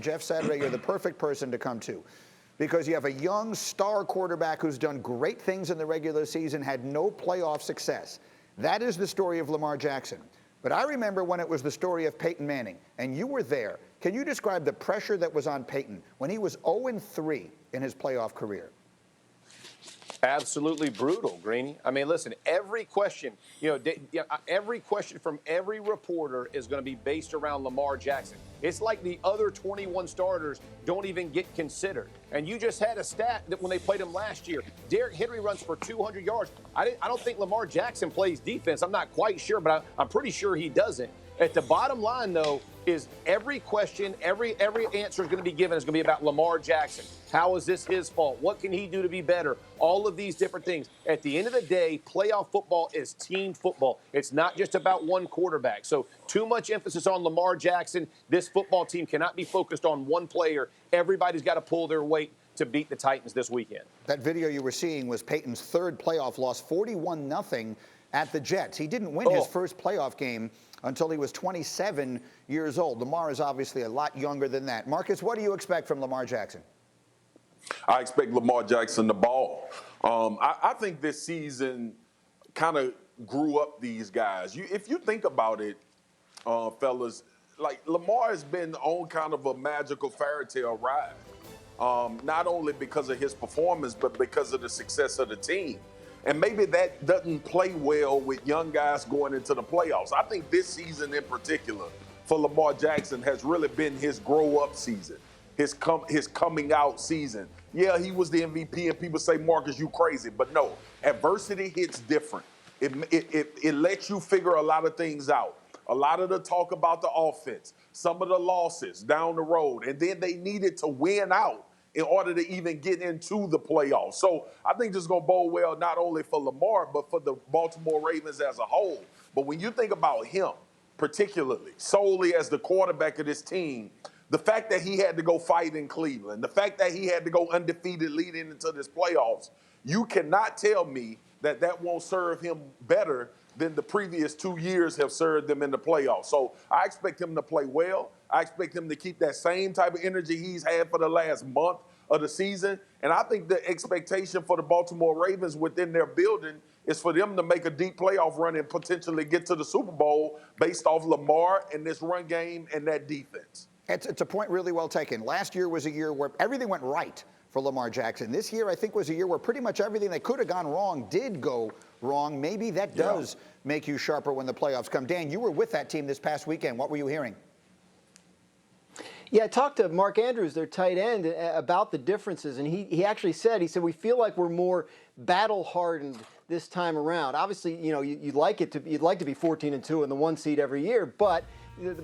Jeff Saturday, you're the perfect person to come to because you have a young star quarterback who's done great things in the regular season, had no playoff success. That is the story of Lamar Jackson. But I remember when it was the story of Peyton Manning, and you were there. Can you describe the pressure that was on Peyton when he was 0-3 in his playoff career? Absolutely brutal, Greeny. I mean, listen, every question, every question from every reporter is going to be based around Lamar Jackson. It's like the other 21 starters don't even get considered. And you just had a stat that when they played him last year, Derrick Henry runs for 200 yards. I don't think Lamar Jackson plays defense. I'm not quite sure, but I'm pretty sure he doesn't. At the bottom line, though, is every question, every answer is going to be given is going to be about Lamar Jackson. How is this his fault? What can he do to be better? All of these different things. At the end of the day, playoff football is team football. It's not just about one quarterback. So too much emphasis on Lamar Jackson. This football team cannot be focused on one player. Everybody's got to pull their weight to beat the Titans this weekend. That video you were seeing was Peyton's third playoff loss, 41-0 at the Jets. He didn't win his first playoff game until he was 27 years old. Lamar is obviously a lot younger than that. Marcus, what do you expect from Lamar Jackson? I expect Lamar Jackson to ball. I think this season kind of grew up these guys. If you think about it, fellas, like Lamar has been on kind of a magical fairy tale ride. Not only because of his performance, but because of the success of the team. And maybe that doesn't play well with young guys going into the playoffs. I think this season in particular for Lamar Jackson has really been his grow-up season, his coming out season. Yeah, he was the MVP, and people say, Marcus, you crazy. But no, adversity hits different. It lets you figure a lot of things out. A lot of the talk about the offense, some of the losses down the road, and then they needed to win out in order to even get into the playoffs. So I think this is going to bode well not only for Lamar, but for the Baltimore Ravens as a whole. But when you think about him, particularly, solely as the quarterback of this team, the fact that he had to go fight in Cleveland, the fact that he had to go undefeated leading into this playoffs, you cannot tell me that that won't serve him better than the previous 2 years have served them in the playoffs. So I expect him to play well. I expect him to keep that same type of energy he's had for the last month of the season. And I think the expectation for the Baltimore Ravens within their building is for them to make a deep playoff run and potentially get to the Super Bowl based off Lamar and this run game and that defense. It's a point really well taken. Last year was a year where everything went right for Lamar Jackson. This year, I think, was a year where pretty much everything that could have gone wrong did go wrong. Maybe that does make you sharper when the playoffs come. Dan, you were with that team this past weekend. What were you hearing? Yeah, I talked to Mark Andrews, their tight end, about the differences, and he actually said, we feel like we're more battle-hardened this time around. Obviously, you'd like to be 14-2 in the 1 seed every year, but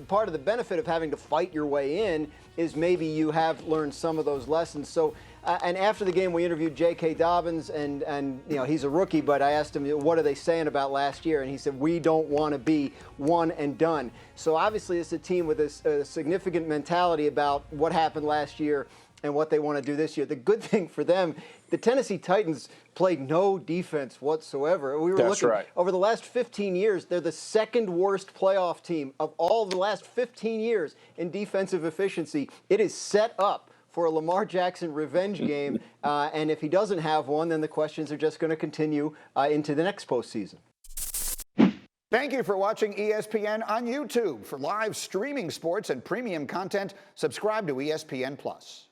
part of the benefit of having to fight your way in is maybe you have learned some of those lessons. So, and after the game, we interviewed J.K. Dobbins, and he's a rookie, but I asked him, what are they saying about last year? And he said, we don't want to be one and done. So obviously, it's a team with a significant mentality about what happened last year and what they want to do this year. The good thing for them, the Tennessee Titans played no defense whatsoever. We were looking over the last 15 years, they're the second worst playoff team of all the last 15 years in defensive efficiency. It is set up for a Lamar Jackson revenge game, and if he doesn't have one, then the questions are just going to continue into the next postseason. Thank you for watching ESPN on YouTube. For live streaming sports and premium content, subscribe to ESPN+.